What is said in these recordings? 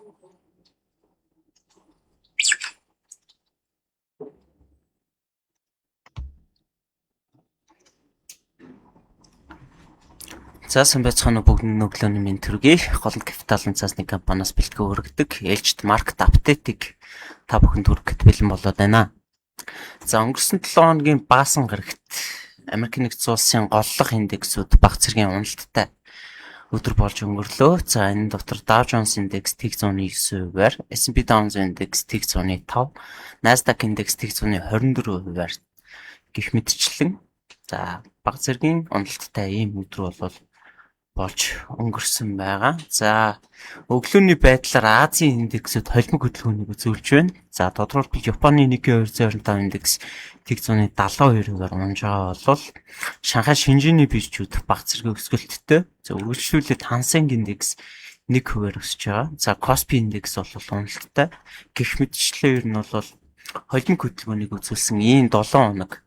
За сайн байцгаана уу бүгд өглөөний минь төргий. Голд капиталын цаасны компаниас бэлтгэн өргөдөг ээлжид маркет апдейтыг та бүхэнд хүргэхэд бэлэн болоод байна. За өнгөрсөн 7 хоногийн баасан гарагт Америк нэгдсэн улсын голлох индексүүд бага зэргийн уналттай өдөр болж өнгөрлөө. За энэ дотор Dow Jones индекс тэг 109%-аар, S&P 500 индекс тэг 105, Nasdaq индекс тэг 124%-аар гих мэтчлэн за бага зэргийн уналттай ийм өдөр болж өнгөрсөн байгаа. За өглөөний байдлаар Азийн индексүүд холимог хөдөлгөөнийг үзүүлж байна. За тодорхойлбол Японы Nikkei 225 индекс тэг 172%-аар унж байгаа бол Шанхай Шэньчжэний биржүүд бага зэрэг өсгөлттэй. За үргэлжлүүлээд Hang индекс 1%-аар өсөж байгаа. За Kospi индекс бол уналттай. Гэх мэтчлэн ер нь бол холимог хөдөлгөөнийг үзүүлсэн ийм 7 хоног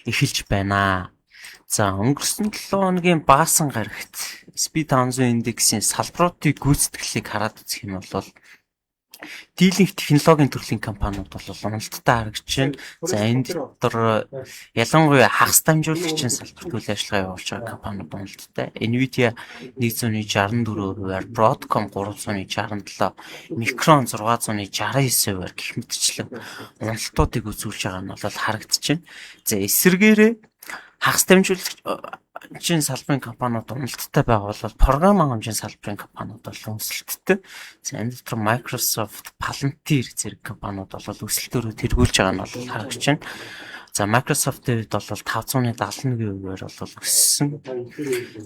эхэлж байна. За өнгөрсөн 7 хоногийн баасан гарагт S&P 500 индексийн салбаруудын гүйцэтгэлийг хараад үзэх юм бол дийлэнх технологийн төрлийн компаниуд бол уналттай харагдж байна. За энэ дотор ялангуяа хагас дамжуулагчийн салбарт үйл ажиллагаа явуулж байгаа компаниуд уналттай. Nvidia 164%-аар, Broadcom 367, Micron 669%-аар гэх мэтчлэн уналтуудыг үзүүлж байгаа нь бол харагдаж байна. За эсвэргээрээ хагас дамжуулагчийн салбарын компаниуд уналттай байгаа бол програм хангамжийн салбарын компаниуд бол өсөлттэй. За энэ дотор Microsoft, Palantir зэрэг компаниуд бол өсөлтөөрөө тэргүүлж байгаа нь бол харагдаж байна. За Microsoft-ийн хувьд бол 571%-аар бол өссөн.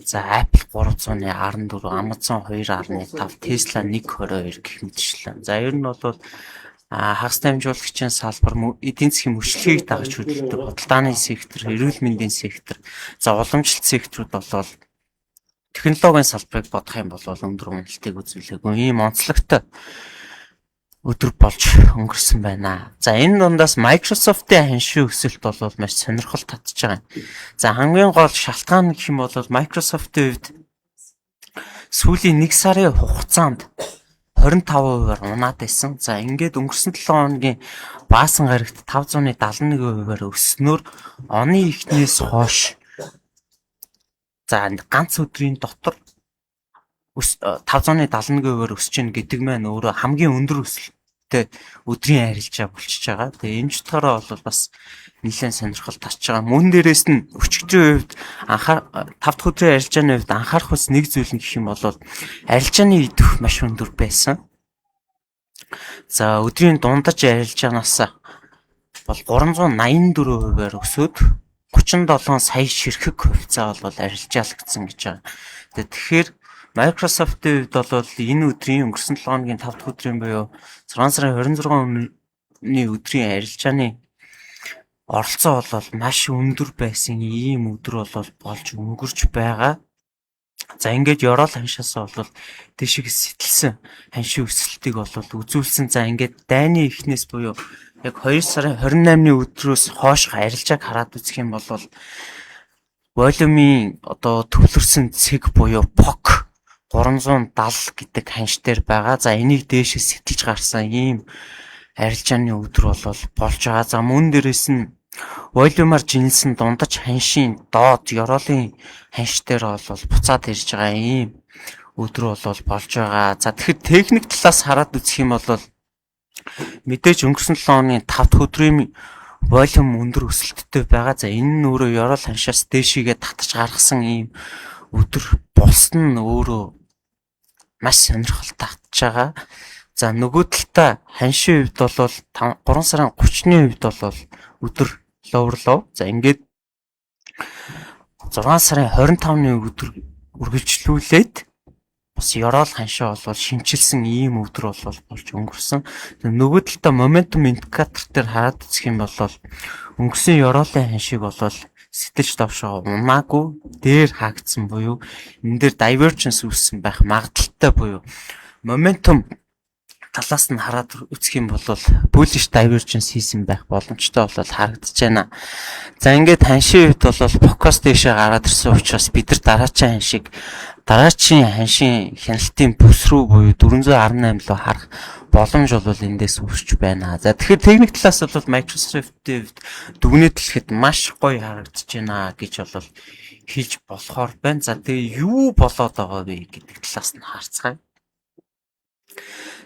За Apple 314, Amazon 2.5, Tesla 1.22 гэх мэтчлэн. За ер нь бол хагас дамжуулагчийн салбар, эдийн засгийн мөчлөгийг дагаж хөдөлдөг худалдааны сектор, эрүүл мэндийн сектор, за уламжлалт секторуд бол технологийн салбарыг бодох юм бол өндөр уналтыг үзүүлээгүй ийм онцлогтой өдөр болж өнгөрсөн байна. За энэ дундаас Microsoft-ийн ханшийн өсөлт бол маш сонирхол татж байгаа юм. За хамгийн гол шалтгаан гэх юм бол Microsoft-ийн хувьд сүүлийн 1 сарын хугацаанд 25%-аар унаад байсан. За ингээд өнгөрсөн 7 хоногийн баасан гарагт 571%-аар өснөөр оны эхнээс хойш за ганц өдрийн дотор 571%-аар өсөж гин гэдэг маань өөрөө хамгийн өндөр өсөлттэй өдрийн арилжаа болчихж байгаа. Тэгээ энэ ч тоороо бол бас нэлээд сонирхол татж байгаа. Мөн дээрээс нь өчигдрийн хувьд 5 дахь өдрийн арилжааны хувьд анхаарах ус нэг зүйл нь гэх юм бол арилжааны идэх маш өндөр байсан. За өдрийн дундаж арилжаанаас бол 384%-аар өсөд 37 сая ширхэг хувьцаа бол арилжаалагдсан гэж байгаа. Тэгэхээр Microsoft-ийн хувьд бол энэ өдрийн өнгөрсөн 7 хоногийн 5 дахь өдрийн буюу 6 сарын 26-ны өдрийн арилжааны оролцоо бол маш өндөр байсан ийм өдөр болж өнгөрч байгаа. За ингээд Еврол ханшаас бол дэшиг сэтэлсэн ханшийн өсөлтийг бол үзүүлсэн. За ингээд дайны эхнээс буюу яг 2 сарын 28-ны өдрөөс хойш арилжааг хараад үзэх юм бол волюмын төвлөрсөн цэг буюу POC 370 гэдэг ханш дээр байгаа. За энийг дээшээс сэтэлж гарсан ийм арилжааны өдөр болж байгаа. За мөн дээрээс нь волюмаар жинсэн дундаж ханшийн доод Евролийн ханш дээр бол буцаад ирж байгаа ийм өдөр болж байгаа. За тэгэхээр техник талаас хараад үзэх юм бол мэдээж өнгөрсөн 7 хоногийн 5 дахь өдрийн волюм өндөр өсөлттэй байгаа. За энэ нь өөрөө Еврол ханшаас дээшигээ татаж гаргасан ийм өдөр болсон нь өөрөө маш сонирхолтой татж байгаа. За нөгөө талдаа ханшийн хувьд бол 3 сарын 30-ны хувьд бол өдөр ловрлоо. За ингээд 6 сарын 25-ны өдөр үргэлжлүүлээд бас Еврол ханшаа бол шинчилсэн ийм өдөр болж өнгөрсөн. Нөгөө талдаа моментум индикатор дээр хараад үзэх юм бол өнгөрсөн Евролийн ханшийг бол сэтэлж давшгаа унаагүй дээр хаагдсан буюу энэ дээр divergence үүссэн байх магадaltaй буюу моментум талаас нь хараад үзэх юм бол bullish divergence хийсэн байх боломжтой бол харагдаж байна. За ингээд ханшийн үед бол фокус дэшээ гараад ирсэн учраас бид нар дараачийн ханшийн хяналтын бүс рүү буюу 418 руу харах боломж бол эндээс үүсч байна. За тэгэхээр техник талаас бол Microsoft-ийн дүгнэлт хэлэхэд маш гоё харагдаж байна гэж бол хэлж болохоор байна. За тэгээ юу болоод байгаа вэ гэдэг талаас нь харцгаая.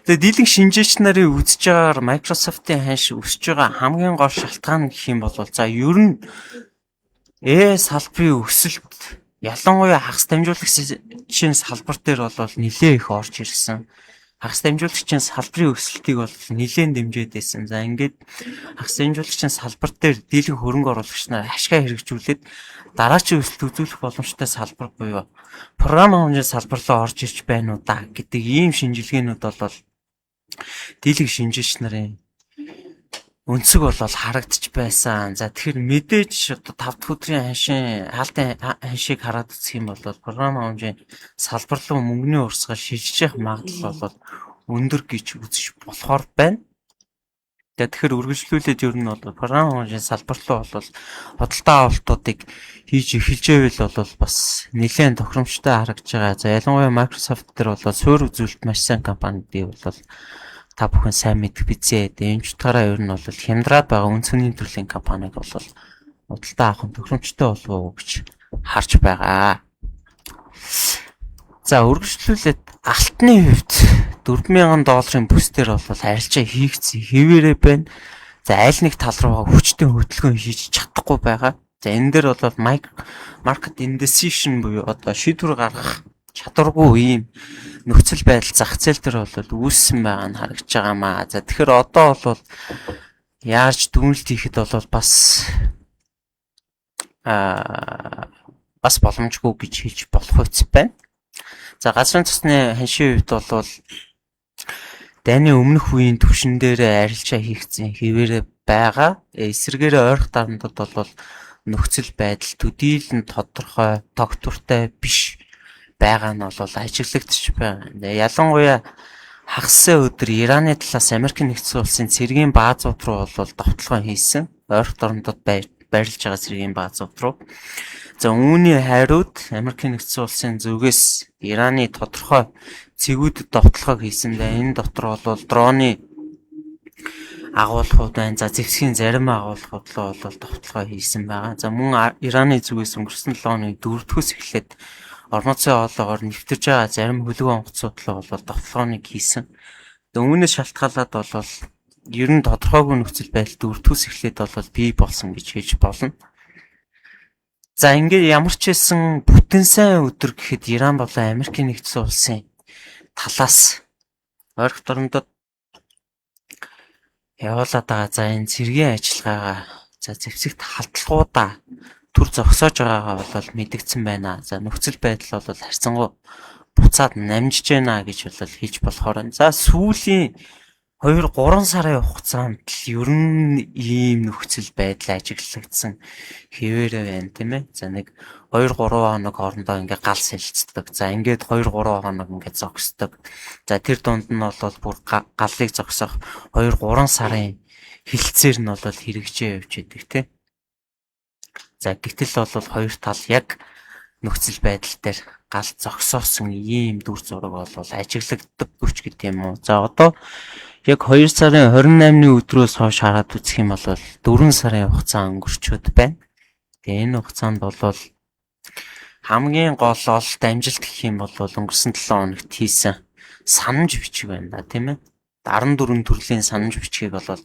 Тэгээ дийлэнх шинжээч нарын үзэж байгаагаар Microsoft-ийн ханш өсөж байгаа хамгийн гол шалтгаан гэх юм бол за ер нь салбарын өсөлт ялангуяа хагас дамжуулагчийн салбар дээр бол нэлээ их орж ирсэн. Хагас дамжуулагчийн салбарын өсөлтийг бол нэлээд дэмжиж байсан. За ингээд хагас дамжуулагчийн салбар дээр дийлэнх хөрөнгө оруулагч нар ашгаа хэрэгжүүлээд дараачийн өсөлт үзүүлэх боломжтой салбар буюу програм хэмжээ салбар руу орж ирж байна уу да гэдэг ийм шинжилгээнүүд бол дийлэнх шинжээч нарын өнцөг бол харагдчих байсан. За тэгэхээр мэдээж одоо 5 дахь өдрийн хаалтын ханшийг хараад үзэх юм бол програм хэмжээ салбар руу мөнгөний урсгал шилжих магадлал бол өндөр гэж үзэж болохоор байна. Тэгэхээр үргэлжлүүлээд ер нь бол програм хэмжээ салбар руу бол худалдаа авалтуудыг хийж эхэлжээвэл бол бас нэлээд тохиромжтой харагдж байгаа. За ялангуяа Microsoft дээр бол суурь үзүүлэлт маш сайн компанидыг бол та бүхэн сайн мэдэх бизээ. Энэ ч утгаараа ер нь бол хямдраад байгаа үнцний төрлийн компаниг бол худалдаа авах нь тохиромжтой болов уу гэж харж байгаа. За үргэлжлүүлээд алтны хувьд $4,000 бүсдэр бол арилжаа хийгдсэн хэвээрээ байна. За аль нэг тал руугаа хүчтэй хөдөлгөөн хийж чадахгүй байгаа. За энэ дээр бол market indecision буюу одоо шийдвэр гаргах чадваргүй ийм нөхцөл байдал зах зээл дээр бол үүссэн байгаа нь харагдж байгаамаа. За тэгэхээр одоо бол яаж дүгнэлт хийхэд бол бас боломжгүй гэж хэлж болох үс байна. За газрын цусны ханшийн хувьд бол дайны өмнөх үеийн түвшин дээр арилжаа хийгдсэн хэвээрээ байгаа. Эсвэргээрээ ойрох дарамтад бол нөхцөл байдал төдийлөн тодорхой тогтвортой биш байгаа нь бол ажиглагдчих байна. Ялангуяа хагас өдөр Ираны талаас Америк нэгдсэн улсын цэргийн баазууд руу бол довтлогоо хийсэн. Ойрох дарамтад байрлаж байгаа цэргийн баазууд руу. За үүний хариуд Америк нэгдсэн улсын зүгээс Ираны тодорхой цэгүүдэд довтлогоо хийсэн. Энэ дотор бол дроны агуулгууд байна. За зэвсгийн зарим агуулгууд руу бол довтлогоо хийсэн байгаа. За мөн Ираны зүгээс өнгөрсөн 7 оны 4-өөс эхлээд орон нутгийн хоолоогоор нэвтэрж байгаа зарим хөлөг онгоцууд руу бол довтлогооныг хийсэн. Үүнээс шалтгаалаад бол ер нь тодорхойгүй нөхцөл байдал 4-өөс эхлээд бол бий болсон гэж хэлж болно. За ингээд ямар ч хэлсэн бүтэн сайн өдөр гэхэд Иран болон Америк нэгдсэн улсын талаас ойрох дорндод явуулаад байгаа за энэ цэргийн ажиллагаагаа за зэвсэгт халдлагуудаа төр зогсоож байгаагаа бол мэдгдсэн байна. За нөхцөл байдал бол харьцангуй буцаад намжиж байна гэж бол хэлж болохоор. За сүүлийн 2-3 сарын хугацаанд ер нь ийм нөхцөл байдал ажиглагдсан хэвээрээ байна тийм ээ. За нэг 2-3 хоног хоорондоо ингээ гал сэлцдэг. За ингээд 2-3 хоног ингээ зогсдог. За тэр дунд нь бол бүр галыг зогсоох 2-3 сарын хилцээр нь бол хэрэгжээ явж идэг тийм. За гэтэл бол хоёр тал яг нөхцөл байдал дээр гал зогсоосон ийм дүр зураг бол ажиглагддаг гэж гэдэг юм уу. За одоо яг 2 сарын 28-ны өдрөөс хойш хараад үзэх юм бол 4 сарын хугацаа өнгөрчөөд байна. Тэгээ энэ хугацаанд бол хамгийн гол ололт амжилт гэх юм бол өнгөрсөн 7 хоногт хийсэн санамж бичиг байна да тийм ээ. 14 төрлийн санамж бичгийг бол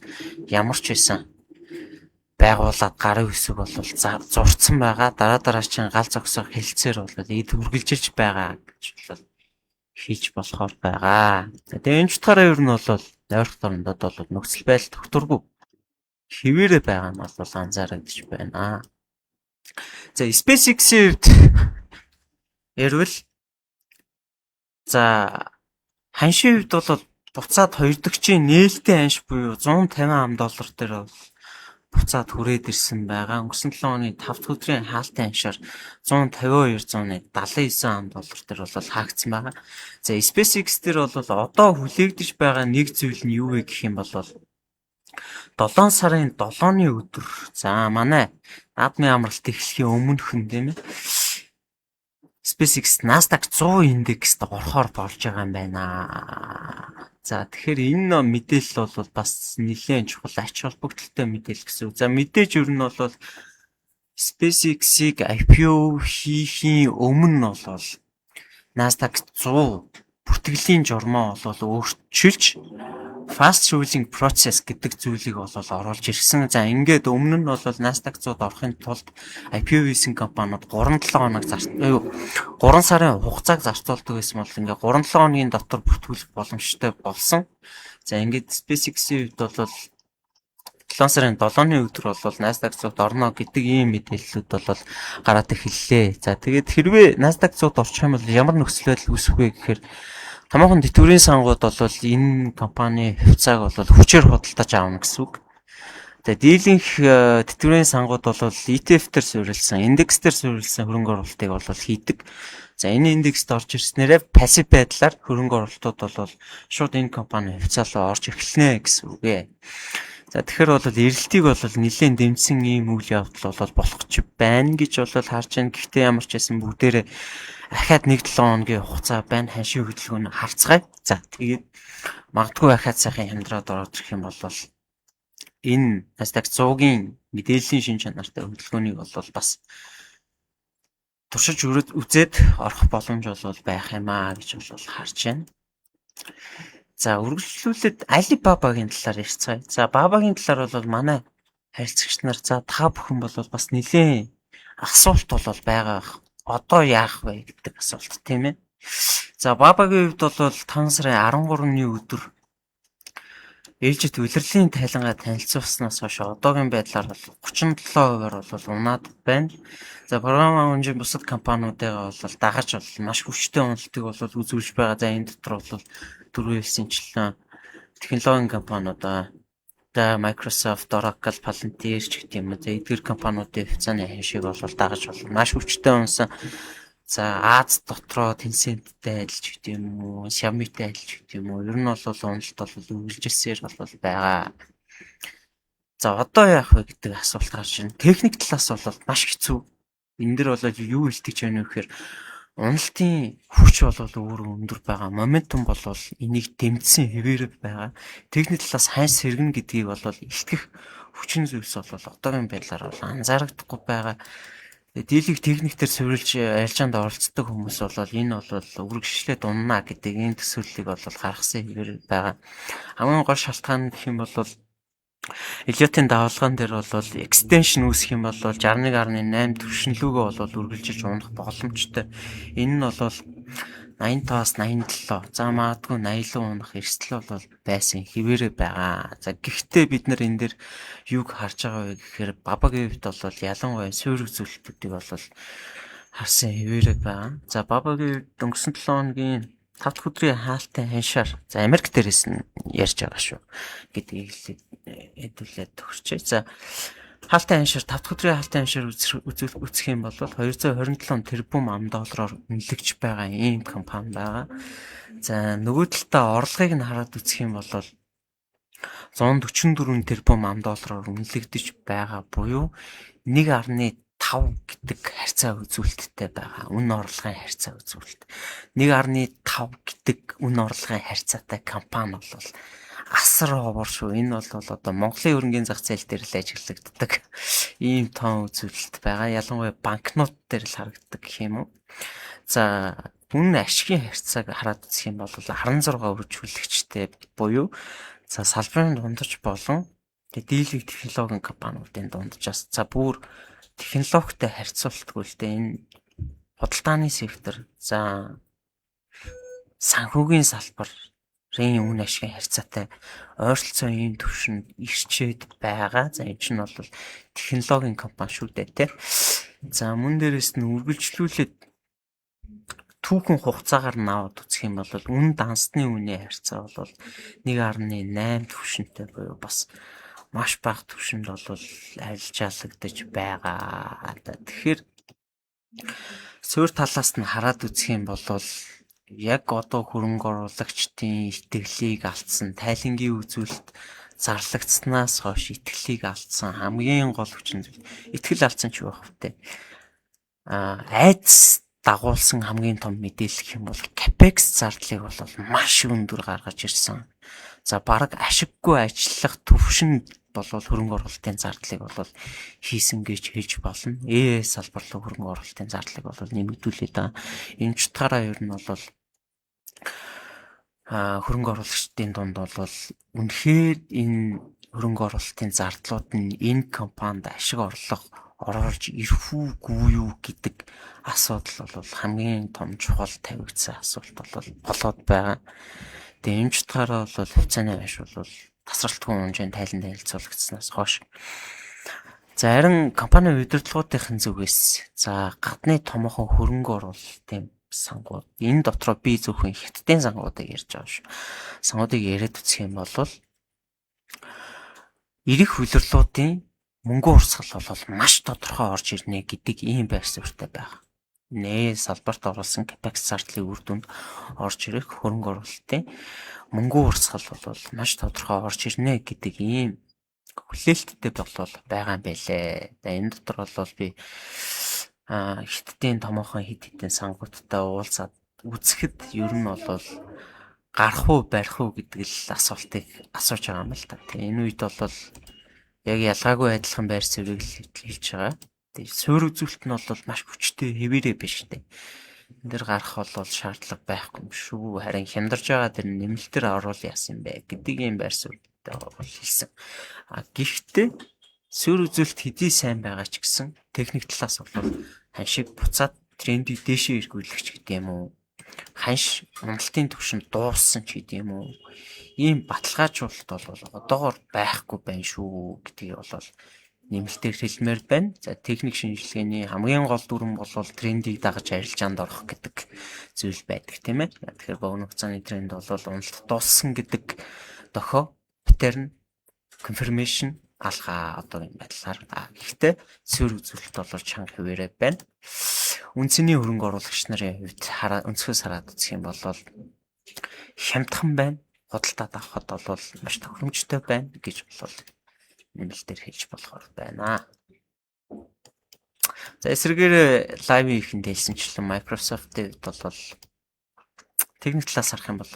ямар ч байсан байгуулад гарын хэсэг бол зурцсан байгаа. Дараагийн гал зогсоох хэлцээр бол эд үргэлжилж байгаа гэж бол хийж болохоор байгаа. Тэгээ энэ ч утгаараа ер нь бол ойрох дорндод бол нөхцөл байдал тогтворгүй хэвээрээ байгаа нь бол анзаарагдаж байна. За SpaceX-ийн хувьд ярил за ханшийн хувьд бол буцаад 2 дахь нээлттэй ханш буюу $150 дээр бол буцаад хүрээд ирсэн байгаа. Өнгөрсөн 7 оны 5 дахь өдрийн хаалтын аншаар 152,79 ам доллар төр бол хаагдсан байгаа. За SpaceX дээр бол одоо хүлээгдэж байгаа нэг зүйл нь юу вэ гэх юм бол 7 сарын 7-ны өдөр. За манай наадмын амралт эхлэхийн өмнөхөн тийм ээ. SpaceX Nasdaq 100 индекст орохоор болж байгаа юм байна. За тэгэхээр энэ мэдээлэл бол бас нэлээд чухал ач холбогдолтой мэдээлэл гэсэн үг. За мэдээж ер нь бол SpaceX-ийг IPO хийхийн өмнө бол Nasdaq 100 бүртгэлийн журмаа бол өөрчилж fast ruling process гэдэг зүйлийг бол оруулж ирсэн. За ингээд өмнө нь бол Nasdaq 100-д орохын тулд IPO хийсэн компаниуд 3-7 хоног 3 сарын хугацааг зарцуулдаг байсан бол ингээд 3-7 хоногийн дотор бүртгүүлэх боломжтой болсон. За ингээд SpaceX-ийн хувьд бол 7 сарын 7-ны өдөр бол Nasdaq 100-д орно гэдэг ийм мэдээллүүд бол гараад эхэллээ. За тэгээд хэрвээ Nasdaq 100-д орчих юм бол ямар нөхцөл байдал үүсэх вэ гэхээр томоохон тэтгэврийн сангууд бол энэ компани хувьцааг бол хүчээр худалдаж аавна гэсэн үг. Тэгээ дийлэнх тэтгэврийн сангууд бол ETF-тер суурилсан, индекстер суурилсан хөрөнгө оруулалтыг бол хийдэг. За энэ индекст орж ирснээрээ пассив байдлаар хөрөнгө оруулалтууд бол шууд энэ компани хувьцаа руу орж эхэлнэ гэсэн үг ээ. За тэгэхээр бол эрэлтийг бол нэлээд дэмжсэн ийм үйл явдал бол болох ч байна гэж бол харж байна. Гэхдээ ямар ч байсан бүгдээрээ ахаад 1-7 хоногийн хугацаа байна. Ханшийн хөдөлгөөнд харцгаая. За тэгээд магадгүй ахаад сайхан хямдраад орж ирэх юм бол энэ Nasdaq 100-гийн мэдээллийн шин чанартай хөдөлгөөнийг бол бас туршиж үзээд орох боломж бол байх юм аа гэж бол харж байна. За үргэлжлүүлээд Alibaba-гийн талаар ярьцгаая. За Baba-гийн талаар бол манай харилцагч нар та бүхэн бол бас нэлээд асуулт бол байгаа. Одоо яах вэ гэдэг асуулт тийм ээ. За Baba-гийн хувьд бол 5 сарын 13-ны өдөр ээлжид улирлын тайлангаа танилцуулснаас хойш одоогийн байдлаар бол 37%-аар бол унаад байна. За програм хэмжээ бусад компаниудаа бол дагаж бол маш хүчтэй уналтыг бол үзүүлж байгаа. За энэ дотор бол дөрвөн хэлсэнчлэн технологийн компаниудаа Microsoft, Oracle, Palantir ч гэх юм уу. За эдгээр компаниудын хувьцааны ханшийг бол дагаж бол маш хүчтэй унсан. За Аз дотроо Tencent-тэй адилж гэдэг юм уу, Xiaomi-тэй адилж гэдэг юм уу. Ер нь бол уналт бол үргэлжилсээр бол байгаа. За одоо яах вэ гэдэг асуулт гарч ирнэ. Техник талаас бол маш хэцүү. Энэ дэр бол юу илтгэж байна вэ гэхээр уналтын хүч бол өөр өндөр байгаа. Моментум бол энийг дэмжсэн хэвээр байгаа. Техник талаас хайс сэргэн гэдгийг бол илтгэх хүчин зүйлс бол одоогийн байдлаар бол анзаарагдахгүй байгаа. Дийлэг техниктэр суурилж арилжаанд оролцдог хүмүүс бол энэ бол үргэлжлээд унана гэдэг энэ төсөөллийг бол гаргасан хэвээр байгаа. Хамгийн гол шалтгаан гэх юм бол Elliott-ийн давалгаан дээр бол extension үүсэх юм бол 61.8 төвшинлүүгөө бол үргэлжилж унах боломжтой. Энэ нь бол 85-аас 87. За магадгүй 80 руу унах эрсдэл бол байсан хэвээрээ байгаа. За гэхдээ бид нар энэ дээр юуг харж байгаа вэ гэхээр Baba-гийн хувьд бол ялангуяа суурь үзүүлэлтүүдийг бол харсан хэвээрээ байгаа. За Baba-гийн өнгөрсөн 7 хоногийн 5 дахь өдрийн хаалтын ханшаар за Америк дээрээс нь ярьж байгаа шүү гэдгийг хэдүүлээд төгсчээ. За хаалтын ханшаар 5 дахь өдрийн хаалтын ханшаар үзэх юм бол 227 тэрбум $, үнэлэгч байгаа ийм компани байгаа. За нөгөө талдаа орлогыг нь хараад үзэх юм бол 144 тэрбум $, үнэлэгдэж байгаа буюу 1.5 гэдэг харьцаа үзүүлэлттэй байгаа. Үн орлогын харьцаа үзүүлэлт. 1.5 гэдэг үн орлогын харьцаатай компани бол асар ховор шүү. Энэ бол одоо Монголын хөрөнгөний зах зээл дээр л ажиглагддаг ийм тоон үзүүлэлт байгаа. Ялангуяа банкнот дээр л харагддаг гэх юм уу. За үн ашигын харьцааг хараад үзэх юм бол 16 үржүүлэгчтэй буюу за салбарын дундаж болон дийлэг технологийн компаниудын дунджаас за бүр технологитой харьцуултгүй л дээ энэ худалдааны сектор за санхүүгийн салбарын үн ашигын харьцаатай ойролцоо ийм түвшинд ирчээд байгаа. За энэ чинь бол технологийн компани шүү дээ тий. За мөн дээрээс нь үргэлжлүүлээд түүхэн хугацаагаар наваад үзэх юм бол үн дансны үнийн харьцаа бол 1.8 түвшинтэй буюу бас маш бага түвшинд бол арилжаалагдаж байгаа. Тэгэхээр суурь талаас нь хараад үзэх юм бол яг одоо хөрөнгө оруулагчдын итгэлийг алдсан, тайлангийн үзүүлэлт зарлагдсанаас хойш итгэлийг алдсан хамгийн гол хүчин зүйл. Итгэл алдсан ч байх вүтэй. Айдас дагуулсан хамгийн том мэдээлэл юм бол капекс зардлыг бол маш өндөр гаргаж ирсэн. За бараг ашиггүй ажиллах төвшөнд бол хөрөнгө оруулалтын зардлыг бол хийсэн гэж хэлж болно. Салбар руу хөрөнгө оруулалтын зардлыг бол нэмэгдүүлээд байгаа. Энэ ч утгаараа ер нь бол хөрөнгө оруулагчдын дунд бол үнэхээр энэ хөрөнгө оруулалтын зардлууд нь энэ компанид ашиг орлого орж ирэх үгүй юу гэдэг асуудал бол хамгийн том чухал тавигдсан асуулт болоод байгаа. Тэгээ энэ ч утгаараа бол хугацааны хойш бол тасралтгүй хэмжээнд тайлан танилцуулагдсанаас хойш. За харин компани удирдлагуудын зүгээс гадны томоохон хөрөнгө оруулалтын сангууд энэ дотроо би зөвхөн хятадын сангуудыг ярьж байгаа шүү. Сангуудыг яриад үзэх юм бол эрэх хөлөрлүүдийн мөнгө урсгал бол маш тодорхой орж ирнэ гэдэг ийм байр суурьтай байна. Салбарт оруулсан капекс зардлын үр дүнд орж ирэх хөрөнгө оруулалтын мөнгө урсгал бол маш тодорхой орж ирнэ гэдэг ийм хүлээлттэй байгаа юм байлээ. Энэ дотор бол би хятадын томоохон хэд хэдэн сангуудтай уулзаад үзэхэд ер нь бол гарах уу барих уу гэдэг л асуултыг асууж байгаа юм л та. Энэ үед бол яг ялгаагүй адилхан байр суурийг хэлж байгаа. Суурь үзүүлэлт нь бол маш хүчтэй хэвээрээ биш дээ. Энд дэр гарах бол шаардлага байхгүй юм шүү. Харин хямдарж байгаа тэр нэмэлтээр оруул яасан бэ гэдэг юм байр суурьтай хэлсэн. Гэхдээ суурь үзүүлэлт хэдий сайн байгаа ч гэсэн техник талаас бол ханшиг буцаад трендийг дээшээ эргүүлэгч гэдэг юм уу? Ханш уналтын түвшинд дууссан ч гэдэг юм уу? Ийм баталгаажуулалт бол одоогоор байхгүй байна шүү гэдгийг бол нэмэлтээр хэлмээр байна. За техник шинжилгээний хамгийн гол дүрэн бол трендийг дагаж арилжаанд орох гэдэг зүйл байдаг тийм ээ. Тэгэхээр богино хугацааны тренд бол уналт дууссан гэдэг дохио паттерн confirmation алгаа одоогийн байдлаар. Гэхдээ суурь үзүүлэлт бол чанга хэвээрээ байна. Үнцний хөрөнгө оруулагч нарын хувьд өнцгөөс хараад үзэх юм бол хямдхан байна. Худалдаад авахд бол маш тохиромжтой байна гэж бол нэмэлтээр хэлж болохоор байна. За эсрэгээр лайвын ихэнд хэлсэнчлэн Microsoft-ийн хувьд бол техник талаас харах юм бол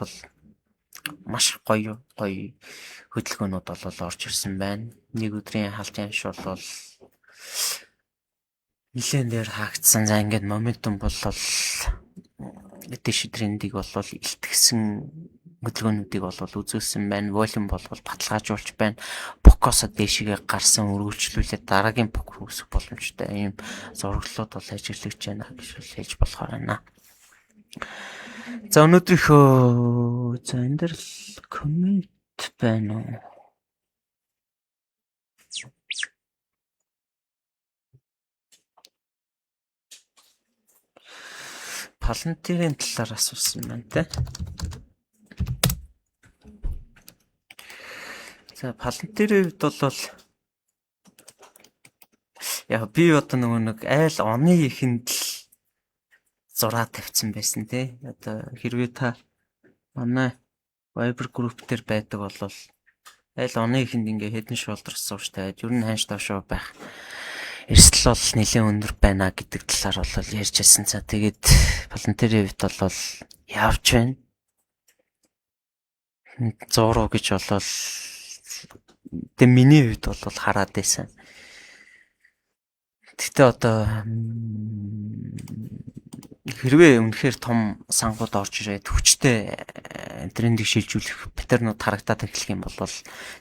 маш гоё хөдөлгөөнүүд бол орж ирсэн байна. Нэг өдрийн халтын анш бол нэлээд дээр хаагдсан. За ингээд моментум бол дэш трендийг бол илтгэсэн хөдөлгөөнүүдийг бол үзүүлсэн байна. Волюм бол баталгаажуулж байна. Бокосо дээшгээ гарсан өргөлжлүүлээд дараагийн бок үүсэх боломжтой ийм зураглалууд бол ажиглагдж байна гэж хэлж болохоор байна. За өнөөдрийнхөө энэ дэр коммент байна уу? Палантирын талаар асуусан байна те. За палантирын хувьд бол яг би одоо нэг айл оны ихэнд л зураа тавьсан байсан те. Одоо хэрвээ та манай Viber group дээр байдаг бол айл оны ихэнд ингээ хэдэн шуулдрах сууж тавиад ер нь ханш доошоо байх эрсдэл бол нэлээд өндөр байна гэдэг талаар бол ярьжсэн. За тэгээд палантирын хувьд бол явж байна. Зуруу гэж бол тэг миний хувьд бол хараад байсан. Гэтэ одоо хэрвээ үнэхээр том сангууд орж ирээд хүчтэй трендийг шилжүүлэх паттернууд харагдаад эхлэх юм бол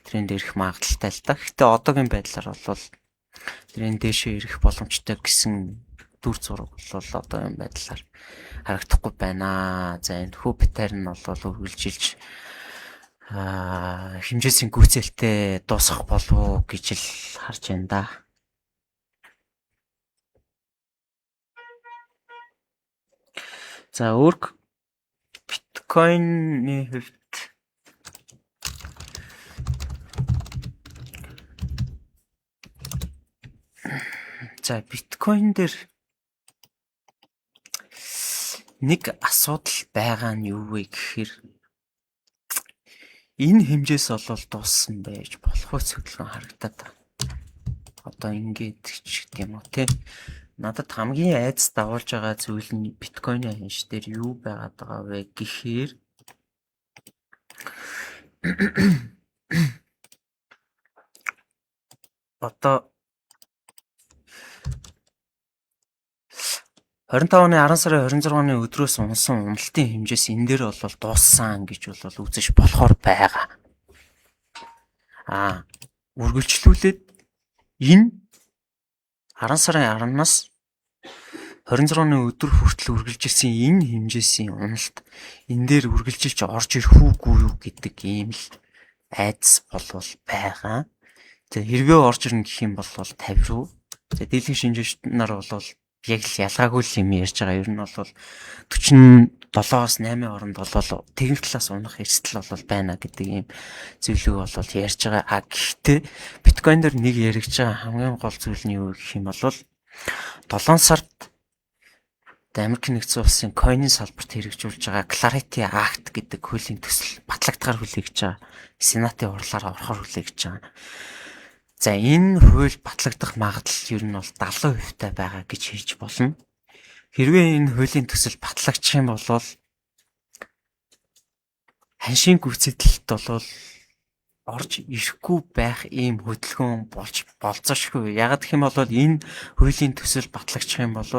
тренд ирэх магадлалтай л да. Гэтэ одоогийн байдлаар бол тренд дэшээ ирэх боломжтой гэсэн дүр зураг бол одоогийн байдлаар харагдахгүй байна. За энэ хүү паттерн бол үргэлжилж хэмжээсийн гүйцэлтэй дуусах болов гэж л харж байна да. За өөр биткойнны хувьд За биткойн дээр нэг асуудал байгаа нь юу вэ гэхээр энэ хэмжээс олол дууссан байж болох уу цэглэн харагдаад байна. Одоо ингээд ч гэдэм үү те. Надад хамгийн айц дагуулж байгаа зүйл нь биткойны хянш дээр юу байгаад байгаа вэ гэхээр одоо 25 оны 10 сарын 26-ны өдрөөс унсан уналтын хэмжээс энэ дээр бол дууссан гэж бол үзэж болохоор байгаа. Үргэлжлүүлээд энэ 10 сарын 10-наас 26-ны өдөр хүртэл үргэлжилж ирсэн энэ хэмжээсийн уналт энэ дээр үргэлжилж орж ирэх үгүй юу гэдэг ийм л айдас болвол байгаа. Тэгээ хэрвээ орж ирнэ гэх юм бол 50 руу. Тэгээ дийлэнх шинжээч нар бол яг л ялгаагүй юм ярьж байгаа. Ер нь бол 47-оос 8 оронд бол техник талаас унах эрсдэл бол байна гэдэг ийм зүйлийг бол ярьж байгаа. Гэхдээ биткойн дээр нэг яригдж байгаа хамгийн гол зүйл нь юу гэх юм бол 7 сард Америк нэгдсэн улсын койнын салбарт хэрэгжүүлж байгаа Clarity Act гэдэг хуулийн төсөл батлагдахаар хүлээгдэж байгаа. Сенатын хурлаар орохоор хүлээгдэж байгаа. За энэ хууль батлагдах магадлал ер нь бол 70% таа байгаа гэж хэлж болно. Хэрвээ энэ хуулийн төсөл батлагдчих юм бол ханшийн гүйцэтгэлд бол орж ирэхгүй байх ийм хөдөлгөөн болж болцоошгүй. Яг гэх юм бол энэ хуулийн төсөл батлагдчих юм бол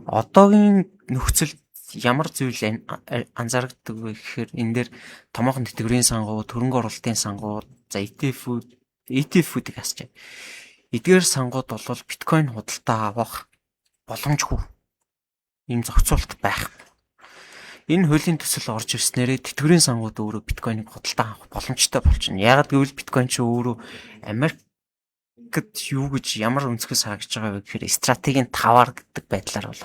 одоогийн нөхцөлд ямар зүйл анзаардаг вэ гэхээр энэ дээр томоохон тэтгэврийн сангууд, хөрөнгө оруулалтын сангууд, за ETF-үүдийг асчаа. Эдгээр сангууд бол биткойн худалдаа авах боломжгүй. Ийм зохицуулт байхгүй. Энэ хуулийн төсөл орж ирснээрээ тэтгэврийн сангууд өөрөө биткойныг худалдаа авах боломжтой болчихно. Яг гэвэл биткойн ч өөрөө Америкт юу гэж ямар өнцгөөс харагдж байгаа вэ гэхээр стратегийн 5-аар гэдэг байдлаар бол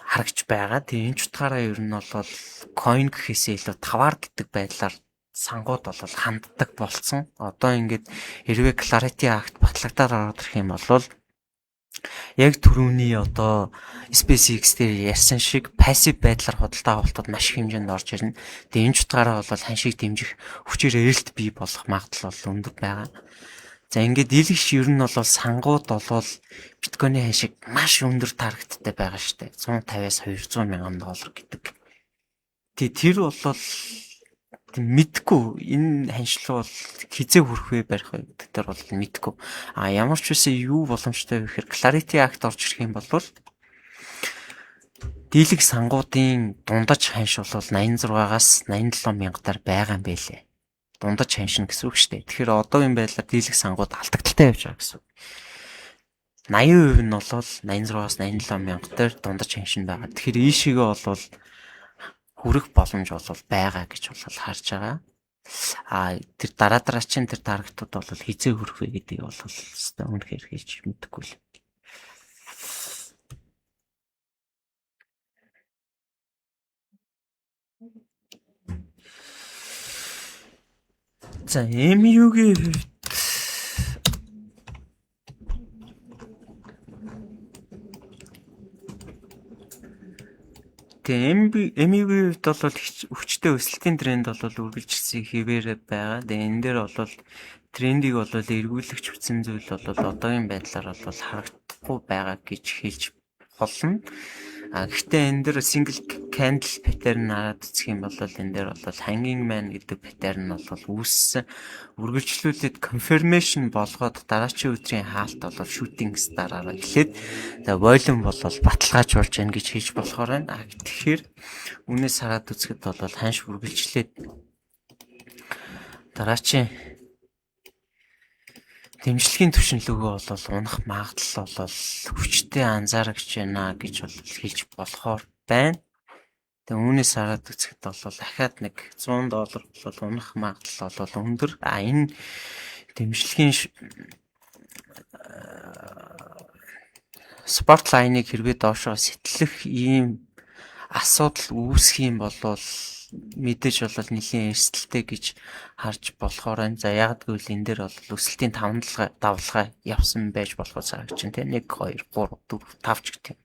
харагдж байгаа. Тэгээ энэ ч утгаараа ер нь бол coin гэхээсээ илүү 5-аар гэдэг байдлаар сангууд бол ханддаг болцсон. Одоо ингээд хэрвээ Clarity Act батлагдаад орох юм бол яг түрүүний одоо SpaceX дээр ярьсан шиг пассив байдлаар худалдаа авалтад маш их хэмжээнд орж ирнэ. Тэгээ энэ ч утгаараа бол ханшийг дэмжих хүчээр эрэлт бий болох магадлал бол өндөр байгаа. За ингээд дийлэгч ер нь бол сангууд бол биткойны ханшийг маш өндөр таргеттай байгаа штэ. 150-аас 200 мянган доллар гэдэг. Тэр бол мэдгүй энэ ханшлуу бол хизээ хүрэх вэ барих вэ гэдэг дээр бол мэдгүй. Ямар ч үсэн юу боломжтой вэ гэхээр Clarity Act орж ирэх юм бол дийлэг сангуудын дундаж ханш бол 86-аас 87 мянгатаар байгаа юм байлээ. Дундаж ханш гэсэн үг шүү дээ. Тэгэхээр одоогийн байдлаар дийлэг сангууд алдагдaltaй явж байгаа гэсэн үг. 80% нь бол 86-аас 87 мянгатаар дундаж ханш байгаа. Тэгэхээр ийшээгээ бол хүрэх боломж бол байгаа гэж бол харж байгаа. Тэр дараа чинь тэр таргатууд бол хизээ хүрэх вэ гэдгийг бол өстой үнэхээр хэлж мэдэхгүй л. За MU-гийн хувьд тэгээ MU-гийн хувьд бол хүчтэй өсөлтийн тренд бол үргэлжилсэн хэвээр байгаа. Тэгээ энэ дээр бол трендийг бол эргүүлэгч хүчин зүйл бол одоогийн байдлаар бол харагдахгүй байгаа гэж хэлж болно. Гэхдээ энэ дээр single candle pattern хараад үзэх юм бол энэ дээр бол hanging man гэдэг pattern бол үүссэн. Үргэлжлүүлээд confirmation болгоод дараачийн өдрийн хаалт бол shooting star-аараа эхлээд volume бол баталгааж болж байна гэж хэлж болохоор байна. Тэгэхээр үнээс хараад үзэхэд бол ханш үргэлжлээд дараачийн дэмжлэгийн түвшинлөгөө бол унах магадлал бол хүчтэй анзаарагч байна гэж бол хэлж болохоор байна. Тэгээ үүнээс хараад үзэхэд бол дахиад нэг $100 бол унах магадлал бол өндөр. Энэ дэмжлэгийн спорт лайныг хэрвээ доошоо сэтлэх ийм асуудал үүсэх юм бол мэдээж бол нэлийн эрсдэлтэй гэж харж болохоор энэ. За яг гэвэл энэ дээр бол өсөлтийн давлага явсан байж болох цаг чинь те 1 2 3 4 5 ч гэх юм.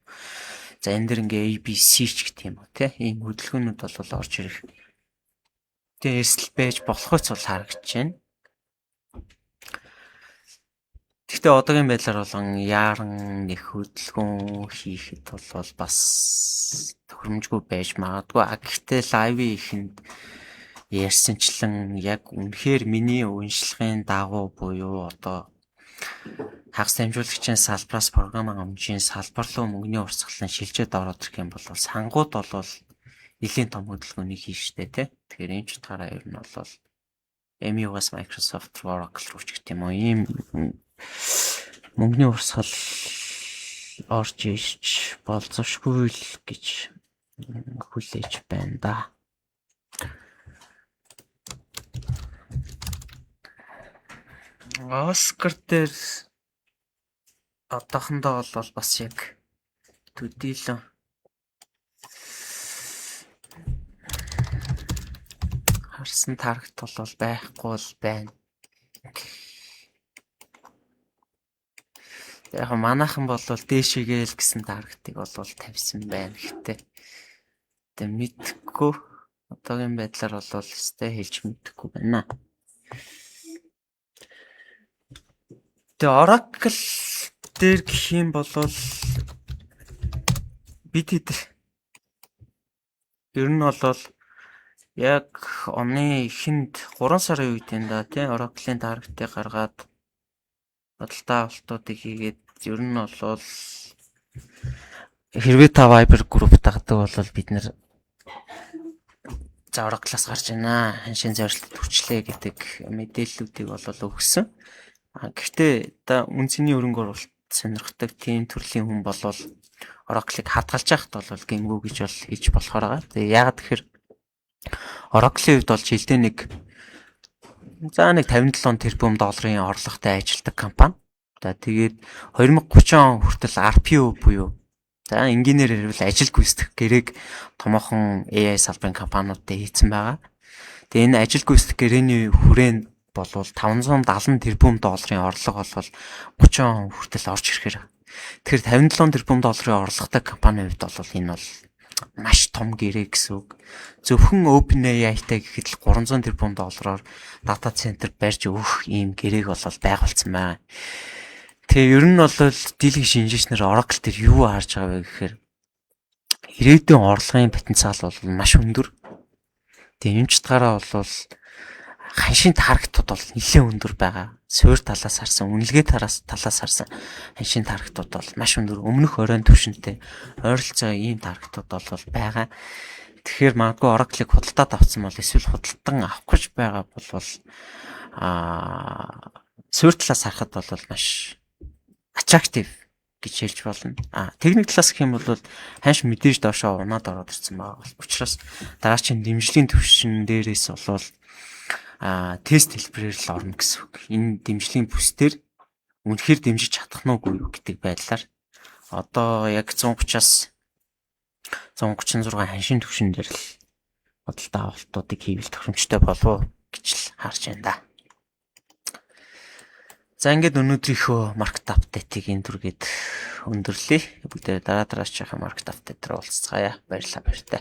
За энэ дэр ингээ ABC ч гэх юм уу те ийм хөдөлгөөнүүд бол орж ирэх. Тэгээ эрсдэл байж болохоос бол харагдаж байна. Гэхдээ одоогийн байдлаар болон яаран нэг хөдөлгөөн хийхэд бол бас тохиромжгүй байж магадгүй. Гэхдээ лайвын ихэнд ярьсанчлан яг үнэхээр миний уншлагын дагуу буюу одоо хагас дамжуулагчийн салбараас програм хангамжийн салбар руу мөнгөний урсгалын шилжээд ороод ирэх юм бол сангууд бол нэлийн том хөдөлгөөнийг хийн штэ тий. Тэгэхээр энэ ч утгаараа ер нь бол MU-гаас Microsoft руу Oracle руу ч гэх юм уу ийм мөнгөний урсгал орж иж болзошгүй л гэж хүлээж байна да. Оскар дээр одоохондоо бол бас яг төдийлөн харсан тарагт бол байхгүй л байна. Яг манайхан бол дээшээгээл гэсэн таргатыг бол тавьсан байна гэхдээ тэг мэдхгүй одоогийн байдлаар бол өстэй хэлж мэдэхгүй байна. Тэг Oracle дээр гэх юм бол бид хэд ер нь бол яг оны эхэнд 3 сарын үед энэ да тий Oracle-ийн таргатыг гаргаад бодолтой авалтуудыг хийгээд ер нь бол хэрвээ та Viber group дагдаг бол бид нэр за Oracle-аас гарч байна. Ханшийн зорилт төрчлээ гэдэг мэдээллүүдийг бол өгсөн. Гэхдээ одоо үнцний өрөнгө оруулалт сонирхдаг тийм төрлийн хүн бол Oracle-ыг хадгалж яхад бол гингүү гэж бол хийж болохоор байгаа. Тэгээ яагаад тэгэхээр Oracle-ийн хувьд бол жилдээ нэг 57 тэрбум долларын орлоготой ажилладаг компани. За тэгээд 2030 он хүртэл RPO буюу за энгийнээр хэлбэл ажил гүйцэтгэх гэрээг томоохон AI салбарын компаниудад хийцэн байгаа. Тэгээ энэ ажил гүйцэтгэх гэрээний хүрээнд бол 570 тэрбум долларын орлого бол 30 он хүртэл орж ирэхээр. Тэгэхээр 57 тэрбум долларын орлоготой компанийн хувьд бол энэ бол маш том гэрээ гэсэн үг. Зөвхөн OpenAI-тай гэхэд л 300 тэрбум доллараар дата центр барьж өгөх ийм гэрээг бол байгуулсан байна. Тэгээ ер нь бол дийлэнх шинжээчнэр Oracle дээр юу харж байгаа вэ гэхээр ирээдүйн орлогын потенциал бол маш өндөр. Тэгээ энэ ч утгаараа бол ханшийн таргатууд бол нэлээд өндөр байгаа. Суурь талаас харсан, үнэлгээ талаас харсан ханшийн таргатууд бол маш өндөр. Өмнөх оройн түвшинтэй ойролцоо ийм таргатууд бол байгаа. Тэгэхээр магадгүй Oracle-ыг худалдаад авсан бол эсвэл худалдан авах гэж байгаа бол суурь талаас харахад бол маш attractive гэж хэлж болно. Техник талаас гэх юм бол ханш мэдээж доошоо унаад ороод ирсэн байгаа. Учираас дараагийн дэмжлэгийн түвшин дээрээс бол тест хэлбэрээр л орно гэсэн үг. Энэ дэмжлэгийн бүсдэр үнэхээр дэмжиж чадах нь үгүй юу гэдэг байдлаар одоо яг 130-аас 136 ханшийн түвшин дээр л бодолтой авалтуудыг хийвэл тохиромжтой болов гэж л харж байна да. За ингээд өнөөдрийнхөө маркет апдейтыг энэ түргээд өндөрлөе. Бүгдээ дараач яхаа маркет апдейт дээр уулзцаая. Баярлалаа баяртай.